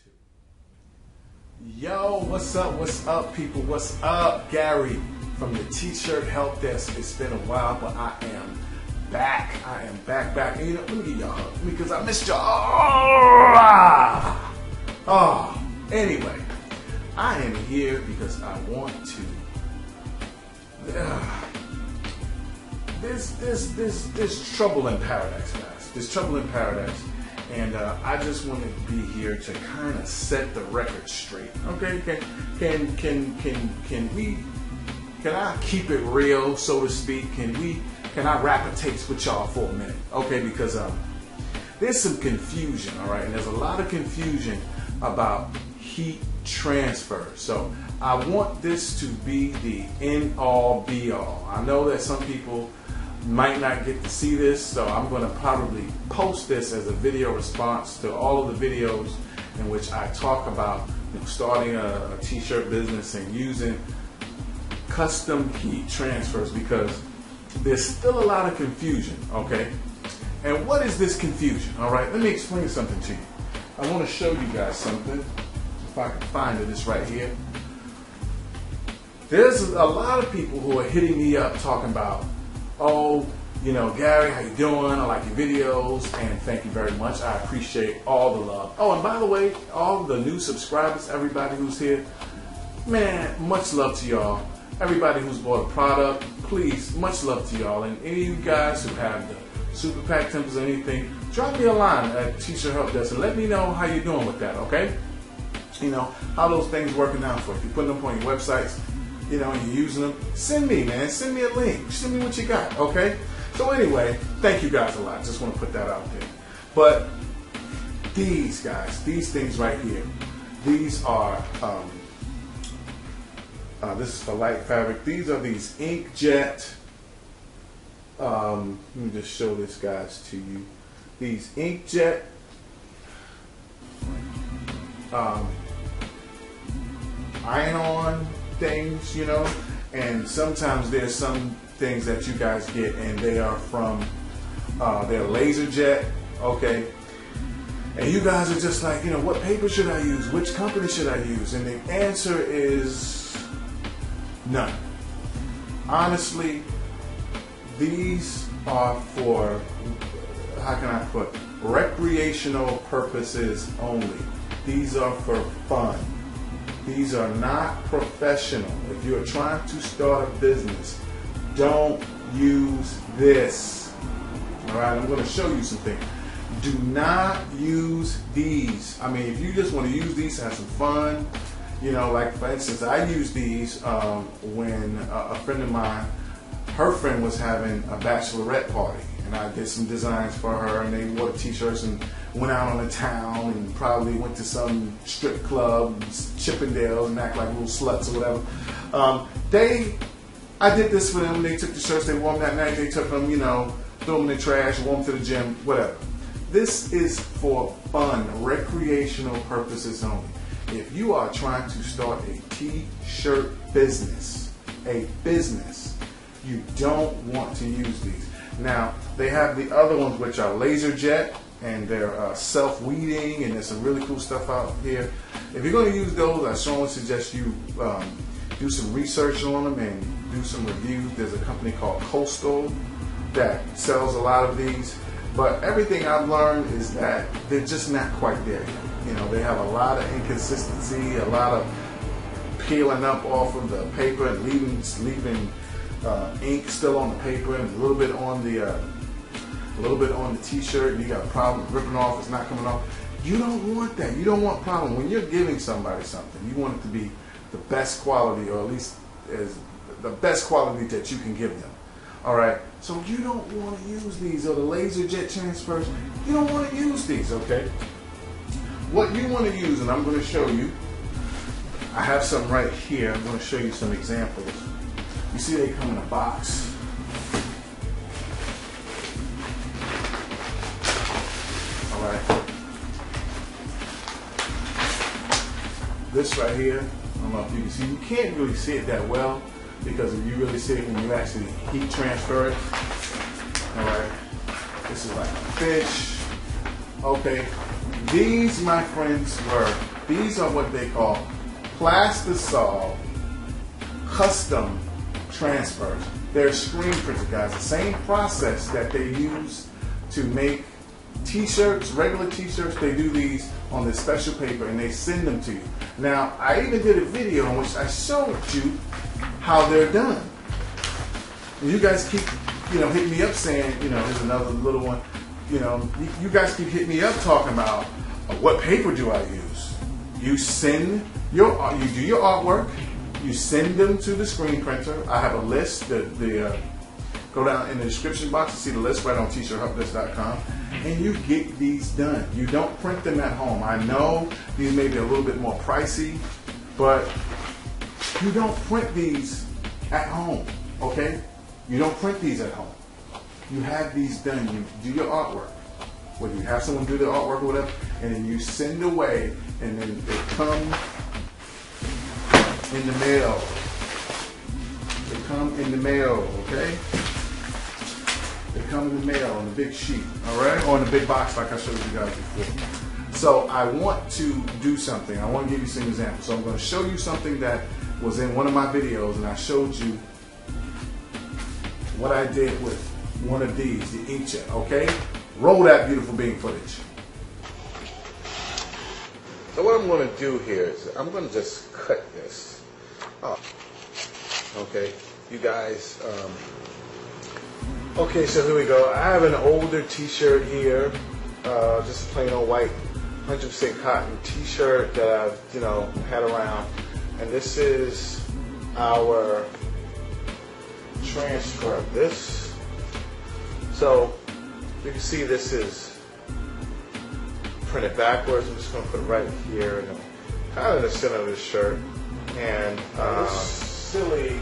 Two. Yo, what's up, people? What's up? Gary from the T-shirt help desk. It's been a while, but I am back. And, you know, let me give y'all a hug because I missed y'all. Anyway, I am here because I want to. There's trouble in paradise, guys. There's trouble in paradise. And I just want to be here to kind of set the record straight. Okay, can I keep it real, so to speak? Can I rap a taste with y'all for a minute? Okay, because there's some confusion, all right, and there's a lot of confusion about heat transfer. So I want this to be the end all be all. I know that some people might not get to see this, so I'm going to probably post this as a video response to all of the videos in which I talk about, you know, starting a t-shirt business and using custom heat transfers, because there's still a lot of confusion, okay? And what is this confusion? All right, let me explain something to you. I want to show you guys something. If I can find it, it's right here. There's a lot of people who are hitting me up talking about, oh, you know, Gary, how you doing? I like your videos, and thank you very much. I appreciate all the love. Oh, and by the way, all the new subscribers, everybody who's here, man, much love to y'all. Everybody who's bought a product, please, much love to y'all. And any of you guys who have the Super Pack tempers or anything, drop me a line at T-shirt help desk and let me know how you're doing with that, okay? You know, how those things working out for you. If you're putting them on your websites, you know, and you're using them, send me, man. Send me a link. Send me what you got, okay? So anyway, thank you guys a lot. Just want to put that out there. But these guys, these things right here, these are, this is for light fabric. These are these inkjet, let me just show this guys to you. These inkjet iron-on things, you know, and sometimes there's some things that you guys get and they are from they're laser jet, okay, and you guys are just like, you know, what paper should I use, which company should I use? And the answer is none. Honestly, these are for, how can I put, recreational purposes only. These are for fun. These are not professional. If you're trying to start a business, don't use this. All right, I'm going to show you something. Do not use these. I mean, if you just want to use these to have some fun, you know, like for instance, I used these when a friend of mine, her friend was having a bachelorette party, and I did some designs for her, and they wore the t-shirts and went out on the town and probably went to some strip club, Chippendales, and act like little sluts or whatever. I did this for them. They took the shirts, they wore them that night, they took them, you know, threw them in the trash, wore them to the gym, whatever. This is for fun, recreational purposes only. If you are trying to start a t-shirt business, you don't want to use these. Now, they have the other ones which are laser jet, and they're self-weeding, and there's some really cool stuff out here. If you're going to use those, I strongly suggest you do some research on them and do some reviews. There's a company called Coastal that sells a lot of these, but everything I've learned is that they're just not quite there yet. You know, they have a lot of inconsistency, a lot of peeling up off of the paper and leaving ink still on the paper, and a little bit on the t-shirt, and you got a problem ripping off, it's not coming off. You don't want that. You don't want problem. When you're giving somebody something, you want it to be the best quality, or at least as the best quality that you can give them. All right. So you don't want to use these, or the laser jet transfers. You don't want to use these. Okay. What you want to use, and I'm going to show you. I have some right here. I'm going to show you some examples. You see, they come in a box. All right. This right here, I don't know if you can see. You can't really see it that well, because if you really see it when you actually heat transfer it. All right. This is like a fish. Okay. These, my friends, these are what they call plastisol custom transfers. They're screen printed, guys. The same process that they use to make t-shirts, regular t-shirts, they do these on this special paper and they send them to you. Now, I even did a video in which I showed you how they're done. And you guys keep, hitting me up saying, here's another little one. You guys keep hitting me up talking about what paper do I use? You do your artwork, you send them to the screen printer. I have a list. Go down in the description box to see the list right on t-shirthubdoes.com, and you get these done. You don't print them at home. I know these may be a little bit more pricey, but you don't print these at home, okay? You don't print these at home. You have these done. You do your artwork. Whether you have someone do the artwork or whatever, and then you send away, and then they come in the mail. They come in the mail, okay? They come in the mail on the big sheet, all right? Or in the big box like I showed you guys before. So I want to do something. I want to give you some examples. So I'm going to show you something that was in one of my videos, and I showed you what I did with one of these, the inkjet, okay? Roll that beautiful beam footage. So what I'm going to do here is I'm going to just cut this off. Okay, you guys, okay, so here we go. I have an older t-shirt here, just a plain old white 100% cotton t-shirt that I've, had around. And this is our transfer of this. So you can see this is printed backwards. I'm just going to put it right here, kind of in the center of this shirt. And this silly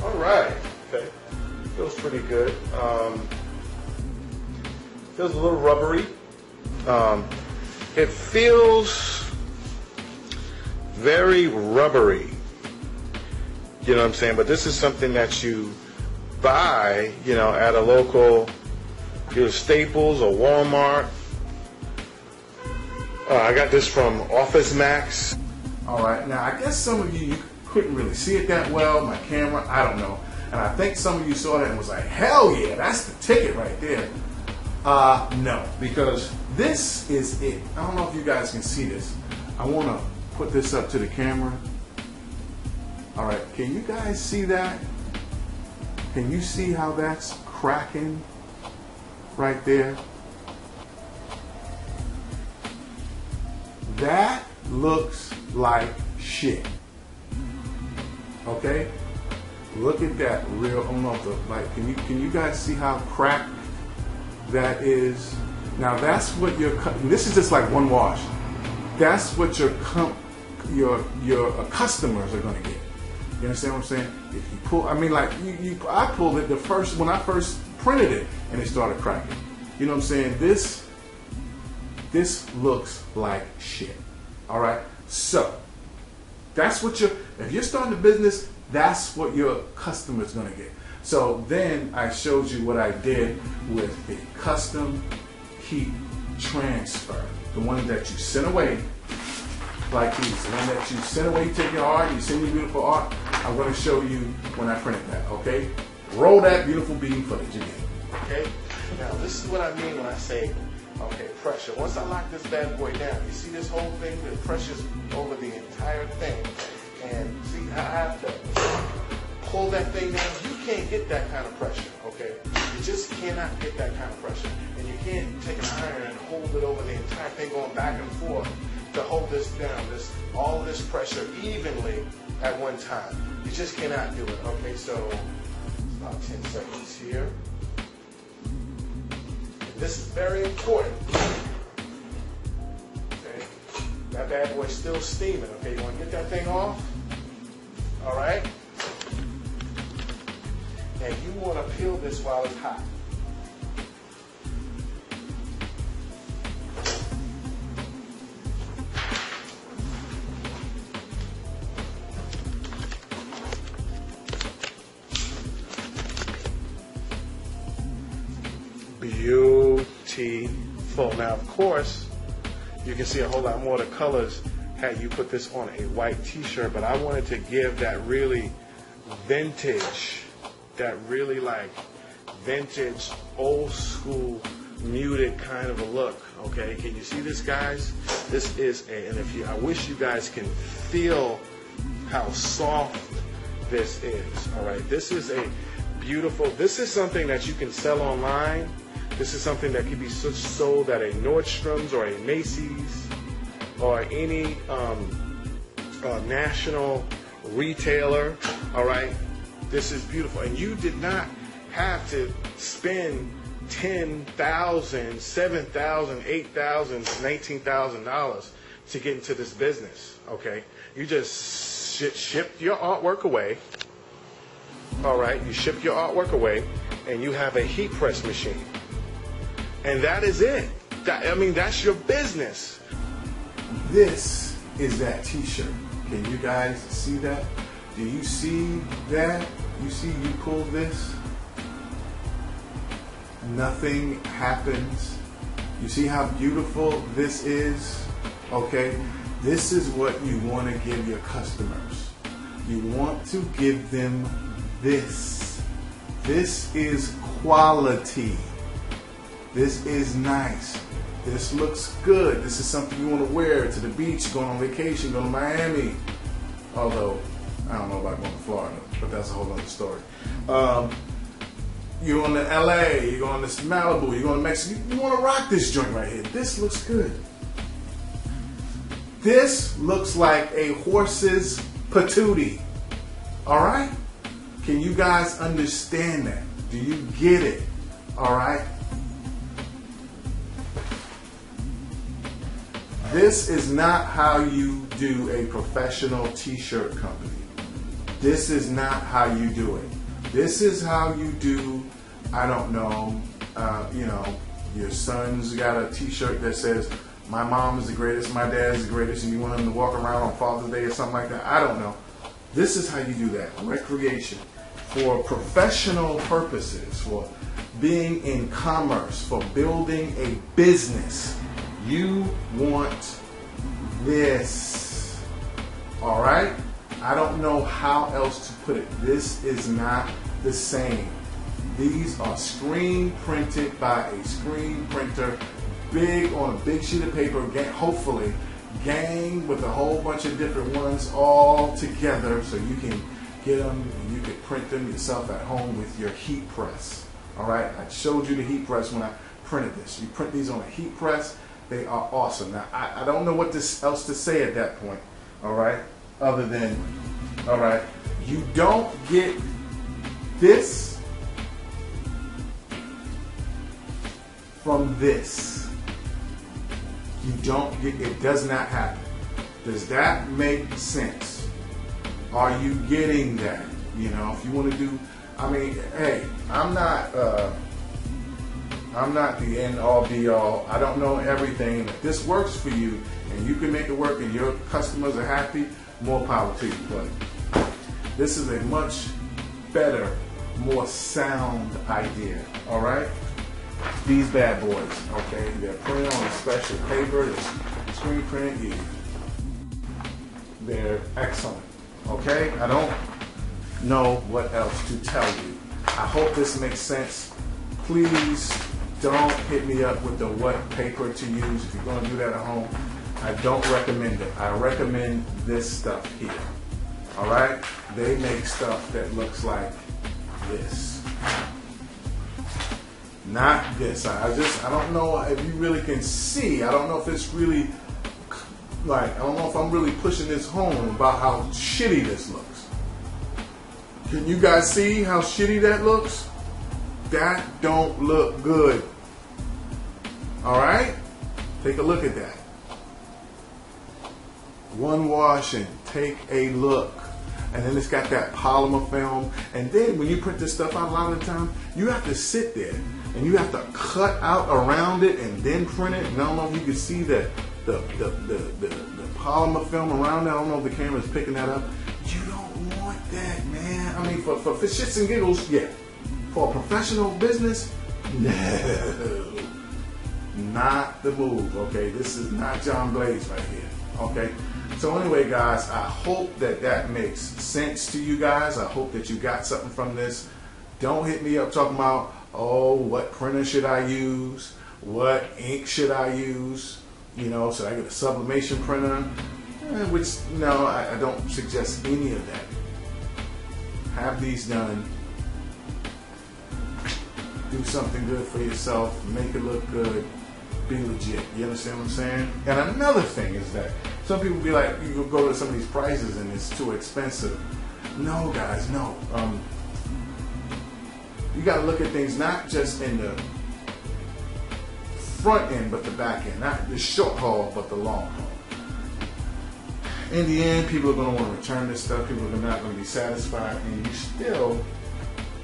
Alright, okay, feels pretty good. Feels a little rubbery. It feels very rubbery, you know what I'm saying? But this is something that you buy, at a local, either Staples or Walmart. I got this from Office Max. Alright, now I guess some of you couldn't really see it that well, my camera, I don't know. And I think some of you saw that and was like, hell yeah, that's the ticket right there. No, because this is it. I don't know if you guys can see this. I want to put this up to the camera. All right, can you guys see that? Can you see how that's cracking right there? That looks like shit. Okay? Look at that real, I don't know if can you guys see how cracked that is? Now that's what you're, this is just like one wash. That's what your customers are going to get. You understand what I'm saying? If you pull, I mean, like I pulled it when I first printed it, and it started cracking. You know what I'm saying? This looks like shit. All right. So that's what if you're starting a business, that's what your customer's going to get. So then I showed you what I did with a custom heat transfer, the one that you sent away. Like these, the one that you send away, you take your art, you send your beautiful art. I'm going to show you when I print that, okay? Roll that beautiful beam footage again. Okay? Now, this is what I mean when I say, okay, pressure. Once I lock this bad boy down, you see this whole thing? The pressure's over the entire thing. And see, I have to pull that thing down. You can't get that kind of pressure, okay? You just cannot get that kind of pressure. And you can't take an iron and hold it over the entire thing going back and forth to hold this down, all of this pressure evenly at one time. You just cannot do it, okay? So, it's about 10 seconds here. And this is very important. Okay? That bad boy's still steaming, okay? You want to get that thing off? All right? And you want to peel this while it's hot. guarantee full. Now, of course, you can see a whole lot more of the colors had you put this on a white t-shirt, but I wanted to give that really vintage, that really like vintage, old school, muted kind of a look. Okay, can you see this, guys? This is and I wish you guys can feel how soft this is. All right, this is a beautiful, this is something that you can sell online. This is something that can be sold at a Nordstrom's or a Macy's or any national retailer. All right, this is beautiful, and you did not have to spend $10,000, $7,000, $8,000, $19,000 to get into this business. Okay, you just shipped your artwork away. All right, you ship your artwork away, and you have a heat press machine, and that is it. That's your business. This is that t-shirt. Can you guys see that? Do you see that? You see, you pull this, nothing happens. You see how beautiful this is? Okay, this is what you want to give your customers. You want to give them this. This is quality. This is nice. This looks good. This is something you want to wear to the beach, going on vacation, going to Miami. Although, I don't know about going to Florida, but that's a whole other story. You're going to LA, you're going to Malibu, you're going to Mexico. You want to rock this joint right here. This looks good. This looks like a horse's patootie. All right? Can you guys understand that? Do you get it? All right? This is not how you do a professional t-shirt company. This is not how you do it. This is how you do, I don't know, your son's got a t-shirt that says, my mom is the greatest, my dad is the greatest, and you want him to walk around on Father's Day or something like that. I don't know. This is how you do that. Recreation. For professional purposes, for being in commerce, for building a business, you want this. All right? I don't know how else to put it. This is not the same. These are screen printed by a screen printer, big on a big sheet of paper, hopefully gang with a whole bunch of different ones all together, so you can get them and you can print them yourself at home with your heat press. All right, I showed you the heat press when I printed this. You print these on a heat press. They are awesome. Now, I don't know what else to say at that point, all right, other than, all right, you don't get this from this. You don't get, it does not happen. Does that make sense? Are you getting that? You know, if you want to do, I mean, hey, I'm not the end all be all. I don't know everything. If this works for you and you can make it work and your customers are happy, more power to you. But this is a much better, more sound idea. All right? These bad boys, okay? They're printed on a special paper. They're screen printed. They're excellent. Okay? I don't know what else to tell you. I hope this makes sense. Please don't hit me up with the what paper to use. If you're going to do that at home, I don't recommend it. I recommend this stuff here. All right? They make stuff that looks like this. Not this. I don't know if you really can see. I don't know if it's really, like, I don't know if I'm really pushing this home about how shitty this looks. Can you guys see how shitty that looks? That don't look good. All right? Take a look at that. One wash and take a look. And then it's got that polymer film. And then when you print this stuff out a lot of the time, you have to sit there and you have to cut out around it and then print it. And I don't know if you can see the polymer film around that. I don't know if the camera's picking that up. You don't want that, man. I mean, for shits and giggles, yeah. For a professional business, no. not the move, okay? This is not John Blaze right here, okay? So anyway, guys, I hope that that makes sense to you guys. I hope that you got something from this. Don't hit me up talking about, oh, what printer should I use? What ink should I use? You know, should I get a sublimation printer? Which, no, I don't suggest any of that. Have these done. Do something good for yourself. Make it look good. Be legit. You understand what I'm saying? And another thing is that some people be like, you go to some of these prices and it's too expensive. No, guys, no. You got to look at things not just in the front end, but the back end. Not the short haul, but the long haul. In the end, people are going to want to return this stuff. People are not going to be satisfied, and you still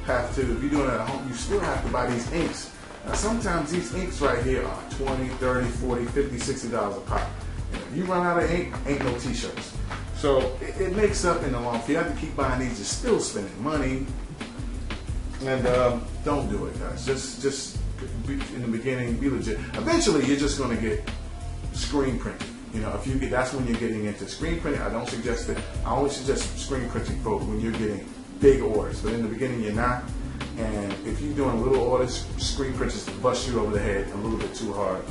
have to, if you're doing it at home, you still have to buy these inks. Now, sometimes these inks right here are $20, $30, $40, $50, $60 a pop. And if you run out of ink, ain't no t-shirts. So it makes up in the long. If you have to keep buying these, you're still spending money. And don't do it, guys. Just be, in the beginning, be legit. Eventually, you're just going to get screen printed. You know, if you get, that's when you're getting into screen printing. I don't suggest it. I only suggest screen printing for when you're getting big orders. But in the beginning, you're not. And if you're doing little orders, screen printers bust you over the head a little bit too hard.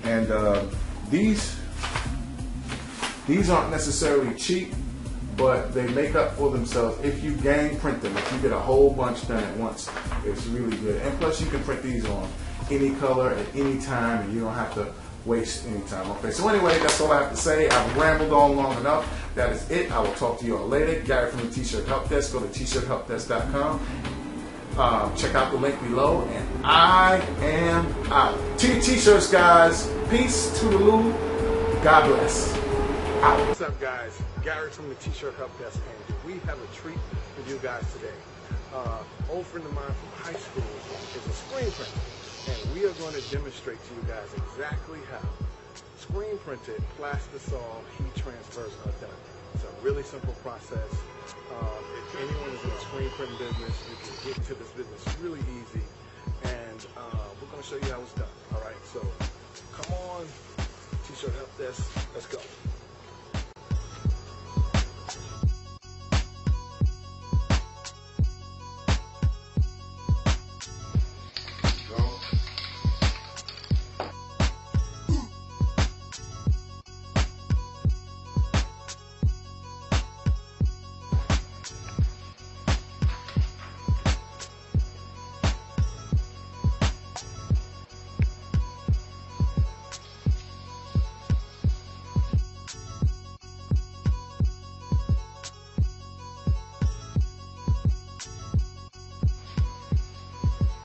And these aren't necessarily cheap, but they make up for themselves if you gang print them. If you get a whole bunch done at once, it's really good. And plus, you can print these on any color at any time, and you don't have to waste any time. Okay, so anyway, that's all I have to say. I've rambled on long enough. That is it. I will talk to you all later. Gary from the T-Shirt Help Desk. Go to tshirthelpdesk.com. Check out the link below, and I am out. T-shirts, guys. Peace, toodaloo. God bless. Out. What's up, guys? Gary from the T-Shirt Help Desk, and we have a treat for you guys today. Old friend of mine from high school is a screen printer, and we are going to demonstrate to you guys exactly how screen printed plastisol heat transfers are done. It's a really simple process. If anyone is in the screen printing business, you can get into this business really easy, and we're going to show you how it's done. All right, so come on, T-Shirt Help Desk, let's go.